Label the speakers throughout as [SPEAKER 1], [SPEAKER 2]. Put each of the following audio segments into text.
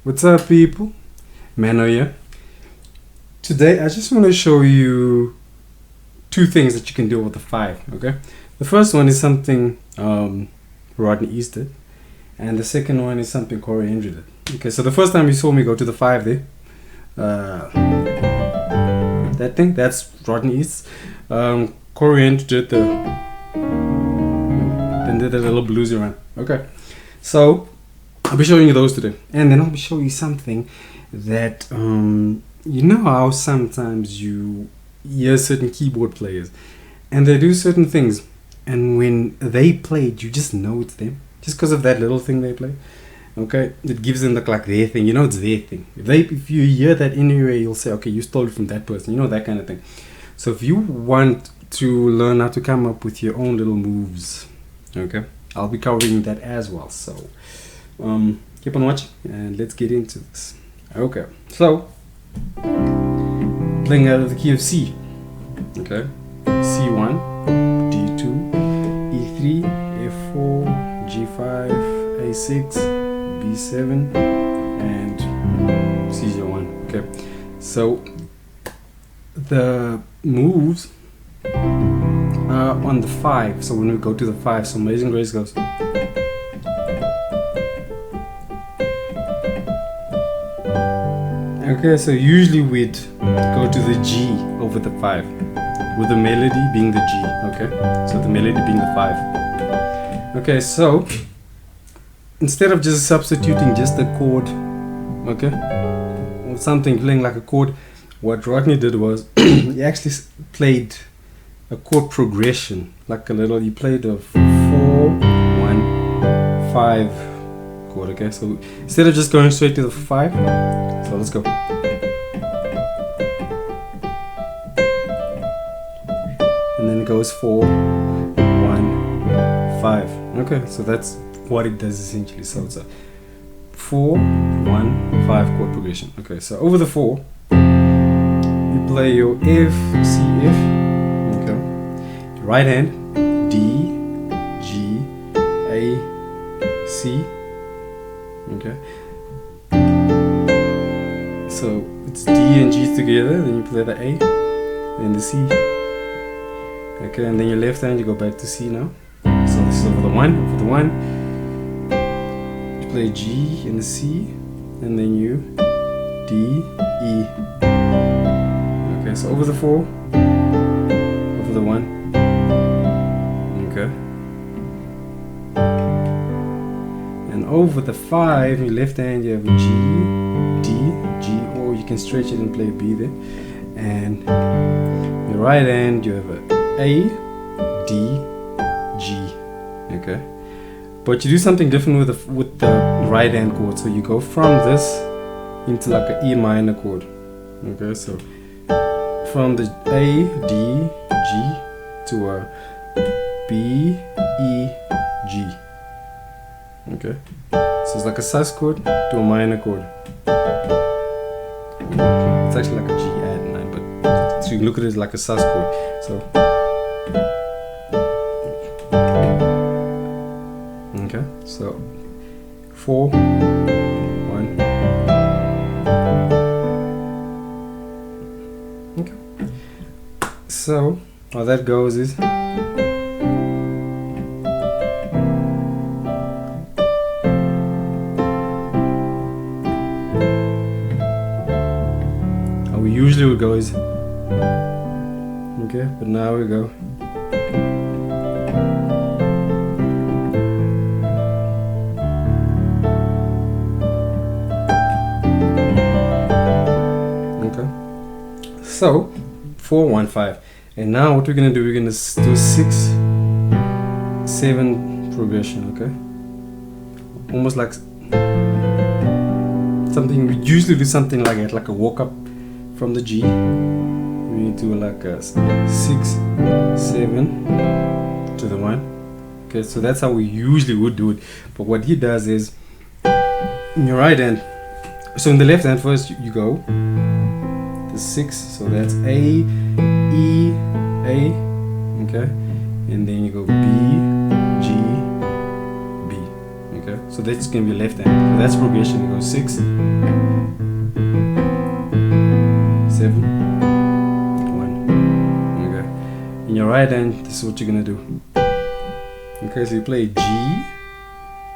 [SPEAKER 1] What's up, people? Mano here. Today I just want to show you two things that you can do with the 5, okay? The first one is something Rodney did, and the second one is something Cory did. Okay, so the first time you saw me go to the 5 there, that thing, that's Rodney East's. Cory did then did a little bluesy run. Okay, so I'll be showing you those today, and then I'll be showing you something that you know how sometimes you hear certain keyboard players and they do certain things, and when they play it, you just know it's them just because of that little thing they play. Okay, it gives them the like their thing. You know, it's their thing. If you hear that anywhere, you'll say, okay, you stole it from that person. You know, that kind of thing. So if you want to learn how to come up with your own little moves, okay, I'll be covering that as well. So keep on watching and let's get into this. Okay, so playing out of the key of C. Okay, C1, D2, E3, F4, G5, A6, B7, and C01. Okay, so the moves are on the 5. So when we go to the 5, so Amazing Grace goes. Okay, so usually we'd go to the G over the 5, with the melody being the G. Okay, so the melody being the 5. Okay, so instead of just substituting just a chord, okay, or something playing like a chord, what Rodney did was he actually played a chord progression, like a little. He played a 4, 1, 5 chord. Okay, so instead of just going straight to the 5, so let's go. And then it goes 4, 1, 5. Okay, so that's what it does essentially. So it's a 4, 1, 5 chord progression. Okay, so over the 4, you play your F, C, F. Okay, right hand, D, G, A, C. Okay, so it's D and G together, then you play the A, then the C. Okay, and then your left hand, you go back to C now. So this is over the 1, over the 1. You play G and the C, and then you D, E. Okay, so over the 4, over the 1. Okay. And over the 5, your left hand, you have a G, D, G, or you can stretch it and play a B there. And your right hand, you have A, D, G. Okay. But you do something different with the right hand chord. So you go from this into like an E minor chord. Okay, so from the A, D, G to a B, E, G. Okay, so it's like a sus chord to a minor chord. It's actually like a G add 9, but so you can look at it as like a sus chord. So okay, so 4, 1. Okay, so how that goes is we usually would go is okay, but now we go So 4, 1, 5. And now what we're gonna do, we're gonna do 6, 7 progression, okay? Almost like something, we usually do something like that, like a walk up from the G. We do like a 6, 7 to the 1. Okay, so that's how we usually would do it. But what he does is, in your right hand, so in the left hand first you go the 6, so that's A, E, A, okay, and then you go B, G, B, okay, so that's gonna be left hand. So that's progression. You go 6, 7, 1, okay. In your right hand, this is what you're gonna do. Okay, so you play G,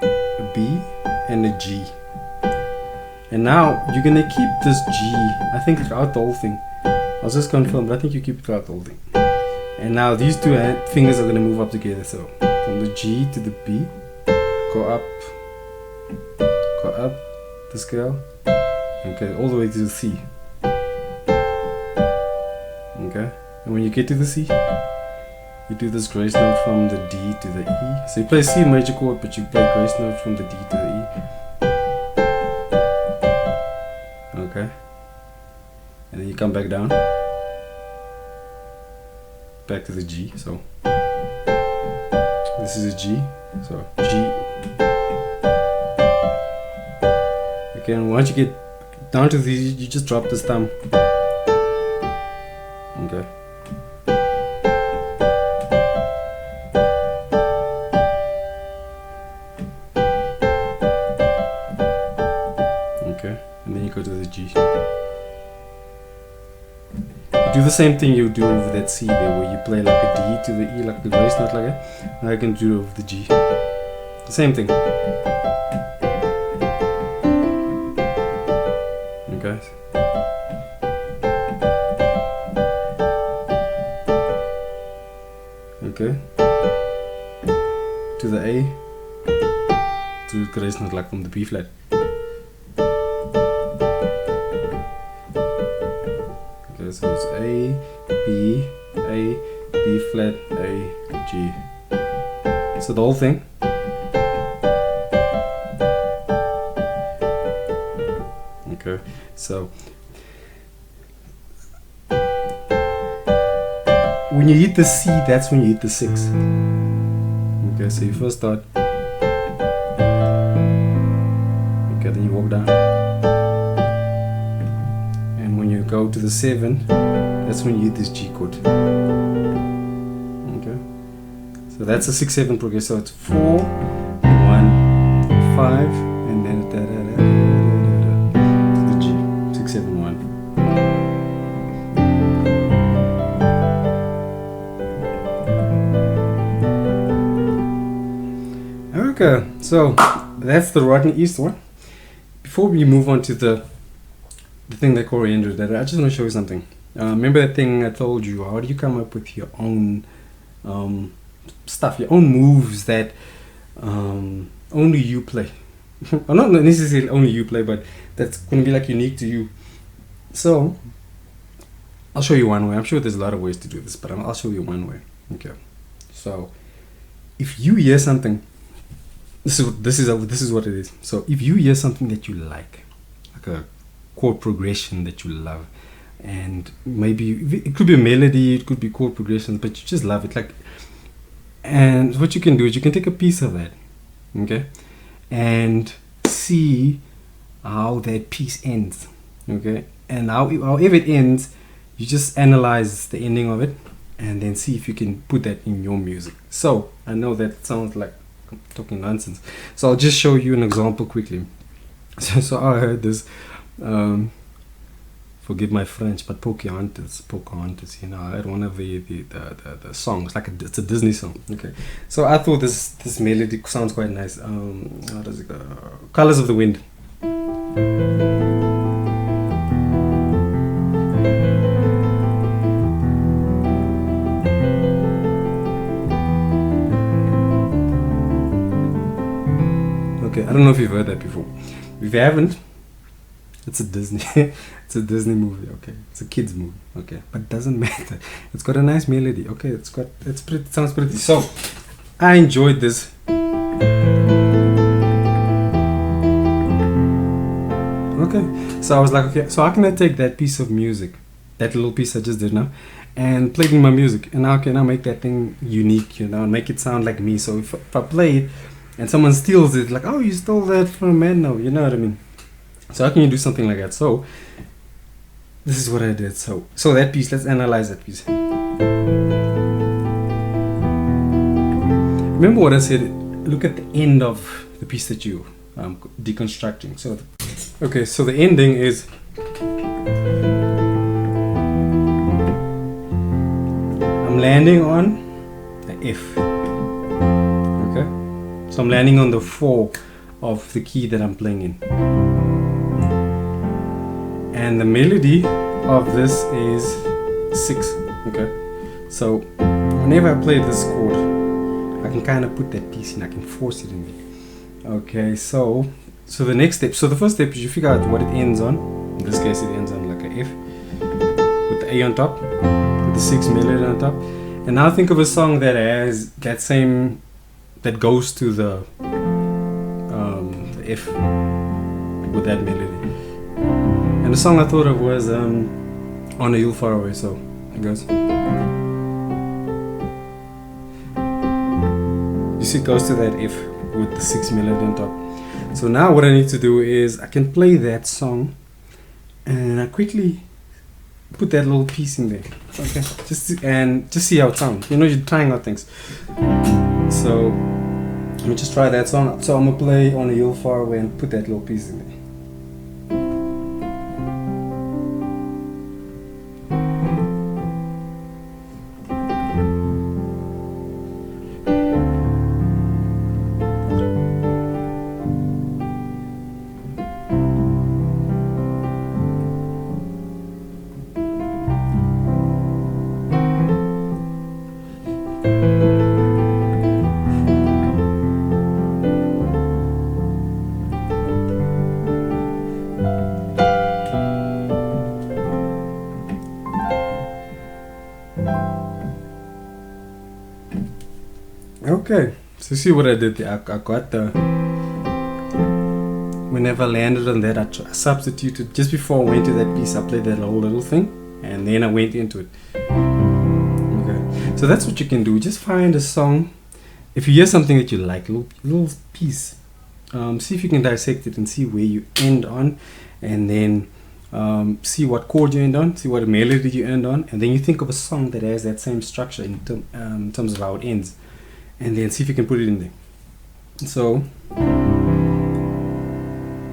[SPEAKER 1] a B, and a G. And now you're gonna keep this G, I think, throughout the whole thing. I'll just confirm, but I think you keep it throughout the whole thing. And now these two fingers are gonna move up together. So from the G to the B, go up the scale. Okay, all the way to the C. Okay, and when you get to the C, you do this grace note from the D to the E. So you play C major chord, but you play grace note from the D to the E. Okay, and then you come back down, back to the G. So this is a G. So G. Okay, and once you get down to these, you just drop this thumb. Okay. And then you go to the G. You do the same thing you do over that C there, where you play like a D to the E, like the grace note, like that. Now I can do it over the G. The same thing. Okay. Okay. To the A. To the grace note, like from the B flat. So it's A, B flat, A, G. So the whole thing. Okay, so when you hit the C, that's when you hit the 6. Okay, so you first start. Okay, then you walk down. Go to the 7, that's when you hit this G chord. Okay, so that's a 6, 7 progression. So it's 4, 1, 5, and then to the G. 6, 7, 1. Okay, so that's the Rodney East one. Before we move on to the thing that Cory entered, that I just want to show you something. Remember that thing I told you? How do you come up with your own stuff, your own moves that only you play? Or not necessarily only you play, but that's going to be like unique to you. So I'll show you one way. I'm sure there's a lot of ways to do this, but I'll show you one way. Okay. So if you hear something, this is what it is. So if you hear something that you like a chord progression that you love, and maybe it could be a melody, it could be chord progressions, but you just love it, like, and what you can do is you can take a piece of that, okay, and see how that piece ends, okay, and however it ends, you just analyze the ending of it and then see if you can put that in your music. So I know that sounds like I'm talking nonsense, so I'll just show you an example quickly. So I heard this, forgive my French, but Pocahontas, you know, I heard one of the songs, like it's a Disney song. Okay, so I thought this melody sounds quite nice. How does it go? Colors of the Wind. Okay, I don't know if you've heard that before. If you haven't, It's a Disney. It's a Disney movie. Okay, it's a kids movie. Okay, but doesn't matter. It's got a nice melody. Okay, it's pretty. It sounds pretty. So I enjoyed this. Okay, so I was like, okay, so how can I take that piece of music, that little piece I just did now, and play it in my music, and how can I make that thing unique, you know, and make it sound like me? So if I play it and someone steals it, like, oh, you stole that from Mano, you know what I mean? So how can you do something like that? So this is what I did. So that piece, let's analyze that piece. Remember what I said? Look at the end of the piece that you deconstructing. So okay, so the ending is I'm landing on the F. Okay, so I'm landing on the 4 of the key that I'm playing in, and the melody of this is 6. Okay, so whenever I play this chord, I can kind of put that piece in, I can force it in there. Okay, so the next step, so the first step is you figure out what it ends on. In this case it ends on like a F with the A on top, with the 6 melody on top. And now think of a song that has that same, that goes to the F with that melody. And the song I thought of was On a Hill Far Away. So it goes, you see it goes to that F with the 6 melody on top. So now what I need to do is I can play that song and I quickly put that little piece in there. Okay, just see how it sounds. You know, you're trying out things. So let me just try that song. So I'm gonna play On a Hill Far Away and put that little piece in there. Okay, so see what I did there. I got the, whenever I landed on that, I substituted. Just before I went to that piece, I played that whole little thing, and then I went into it. Okay, so that's what you can do. Just find a song. If you hear something that you like, little piece, see if you can dissect it and see where you end on, and then see what chord you end on, see what melody you end on, and then you think of a song that has that same structure in terms of how it ends. And then see if you can put it in there. So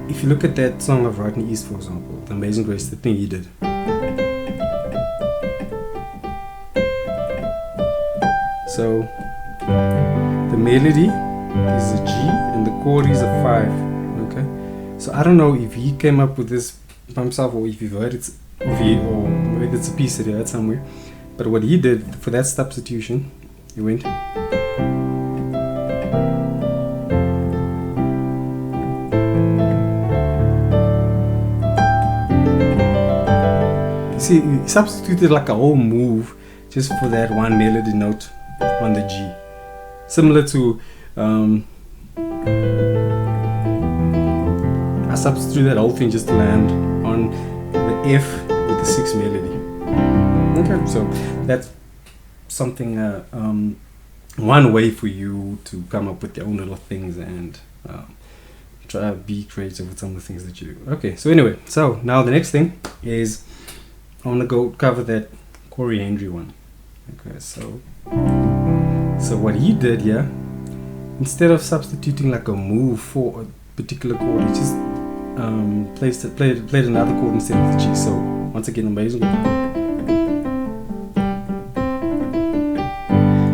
[SPEAKER 1] if you look at that song of Rodney East, for example, The Amazing Grace, the thing he did. So the melody is a G and the chord is a 5. Okay, so I don't know if he came up with this by himself or if you've heard it, or maybe it's a piece that he heard somewhere. But what he did for that substitution, he went. See, he substituted like a whole move just for that one melody note on the G. Similar to, I substituted that whole thing just to land on the F with the 6 melody. Okay, so that's something, one way for you to come up with your own little things and try to be creative with some of the things that you do. Okay, so anyway, so now the next thing is I want to go cover that Cory one. Okay, so what he did here, instead of substituting like a move for a particular chord, he just played another chord instead of the G. So once again, amazing.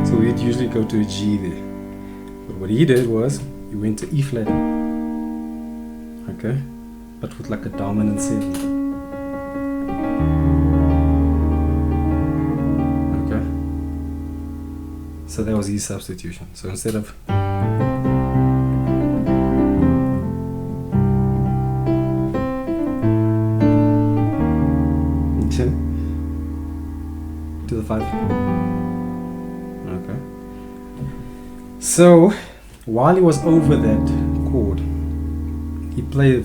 [SPEAKER 1] So we'd usually go to a G there, but what he did was he went to E flat. Okay, but with like a dominant 7. So that was his substitution. So instead of 5. Okay. So while he was over that chord, he played a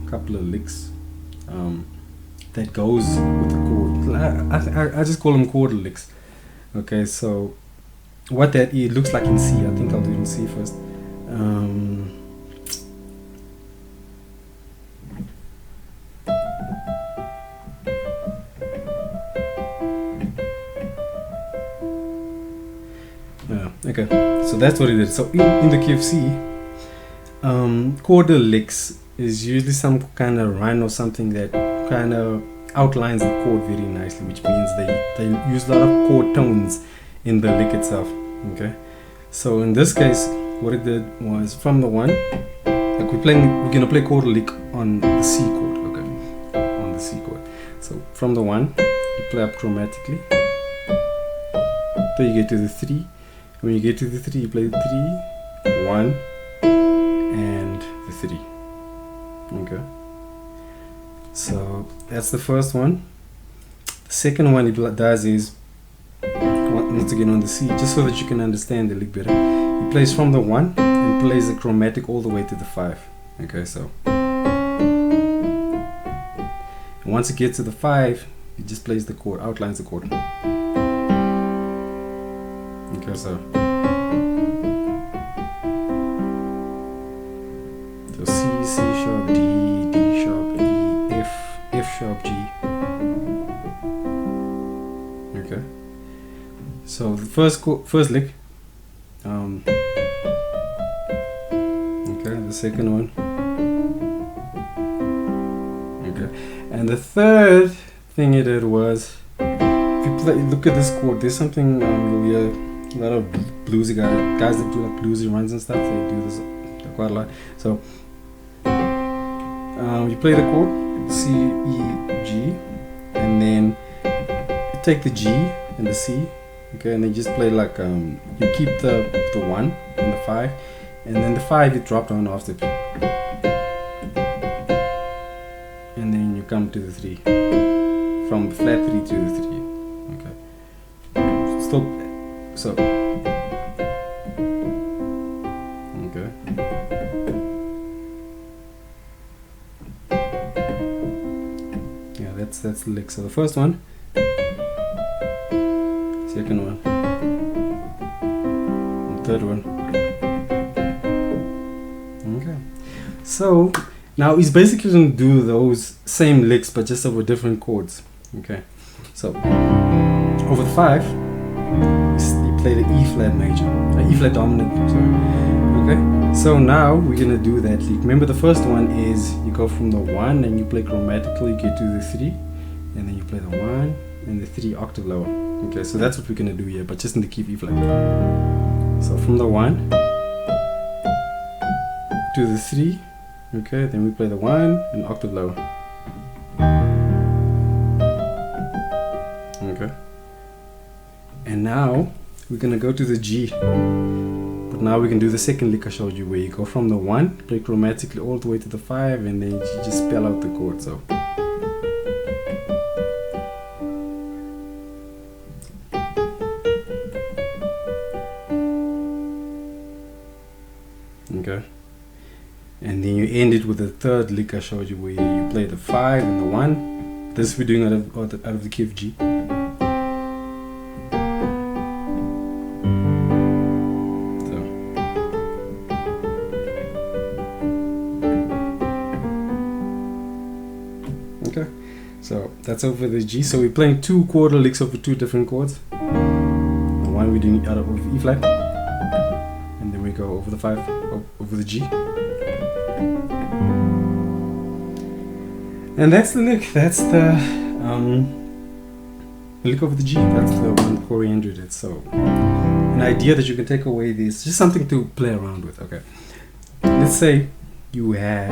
[SPEAKER 1] couple of licks that goes with the chord. I just call them chord licks. Okay, so what that it looks like in C. I think I'll do it in C first. Okay, so that's what it is. So in the key of C, chord licks is usually some kind of run or something that kind of outlines the chord very nicely, which means they use a lot of chord tones in the lick itself. Okay, so in this case, what it did was from the 1, like we're gonna play chord lick on the C chord. Okay, on the C chord. So from the 1, you play up chromatically. Then you get to the 3. When you get to the 3, you play the 3, 1, and the 3. Okay. So that's the first one. The second one it does is, once again on the C, just so that you can understand the lick better, he plays from the 1 and plays the chromatic all the way to the 5. Okay, so and once it gets to the 5, he just plays the chord, outlines the chord. Okay, so C, C sharp, D, D sharp, E, F, F sharp, G. Okay. So the first lick. Okay, the second one. Okay, and the third thing he did was, if you look at this chord, there's something you'll hear a lot of bluesy guys that do like bluesy runs and stuff. They do this quite a lot. So you play the chord C, E, G, and then you take the G and the C. Okay, and then just play like you keep the 1 and the 5, and then the 5 you drop down after, and then you come to the 3, from flat 3 to the 3. Okay, stop. So okay, yeah, that's the lick. So the first one, second one, and third one. Okay, so now he's basically going to do those same licks but just over different chords. Okay, so over the 5, you play the E flat major, E flat dominant, sorry. Okay, so now we're gonna do that lick. Remember, the first one is you go from the 1 and you play chromatically, you get to the 3, and then you play the 1 and the 3 octave lower. Okay, so that's what we're gonna do here, but just in the key of E flat. So from the 1 to the 3, okay, then we play the 1 and octave lower. Okay, and now we're gonna go to the G, but now we can do the second lick I showed you, where you go from the 1, play chromatically all the way to the 5, and then you just spell out the chord. So okay, and then you end it with the third lick I showed you, where you play the 5 and the 1. This we're doing out of the key of G. Okay, so that's over the G. So we're playing 2 quarter licks over 2 different chords. The one we're doing out of E flat, and then we go over the 5, over the G, and that's the lick. That's the lick over the G. That's the one Cory did. So an idea that you can take away this, just something to play around with. Okay, let's say you have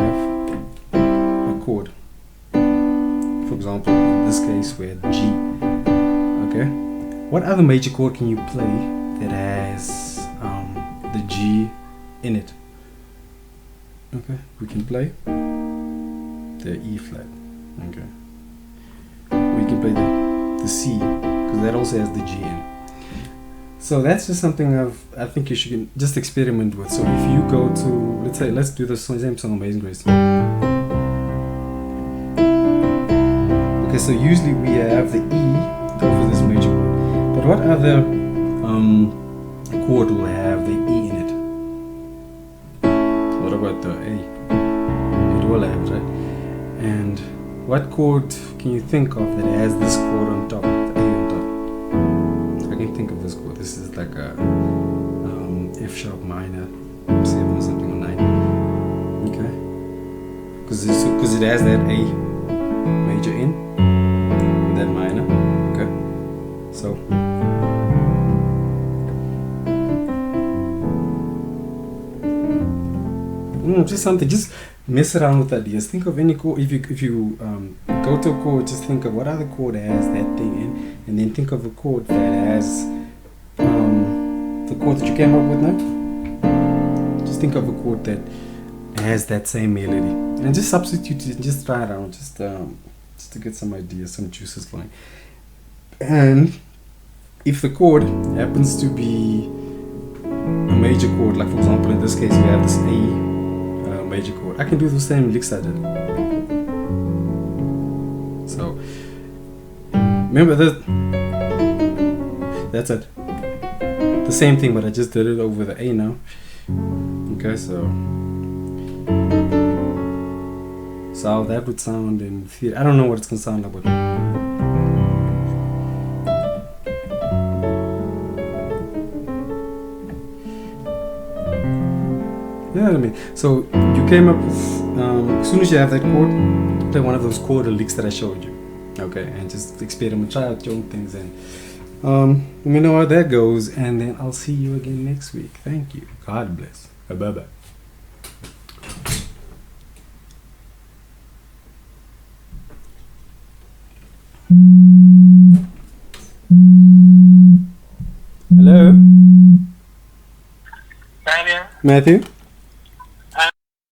[SPEAKER 1] a chord. For example, in this case we're G. Okay, what other major chord can you play that has the G in it? Okay, we can play the E flat. Okay, we can play the the C, because that also has the G in. So that's just something I think you should just experiment with. So if you go to, let's do the same song, Amazing Grace. Okay, so usually we have the E over this major chord, but what other chord will have the E in it? What about the A? It will have it, right? And what chord can you think of that has this chord on top, the A on top? I can think of this chord. This is like a F sharp minor 7 or something, or 9. Okay, because it has that A major in that minor. Okay, so just something, just mess around with ideas. Think of any chord. If you go to a chord, just think of what other chord has that thing in, and then think of a chord that has the chord that you came up with now. Just think of a chord that has that same melody, and just substitute it and just try it out, just to get some ideas, some juices flowing. And if the chord happens to be a major chord, like for example in this case we have this A major chord, I can do the same licks I did. So remember that, that's it, the same thing, but I just did it over the A now. Okay, so how that would sound in theory, I don't know what it's gonna sound like, but you know what I mean. So you came up with, as soon as you have that chord, play one of those chord licks that I showed you. Okay, and just experiment, try out your own things, and let me know how that goes, and then I'll see you again next week. Thank you. God bless. Bye bye. Hello?
[SPEAKER 2] Matthew?
[SPEAKER 1] Matthew?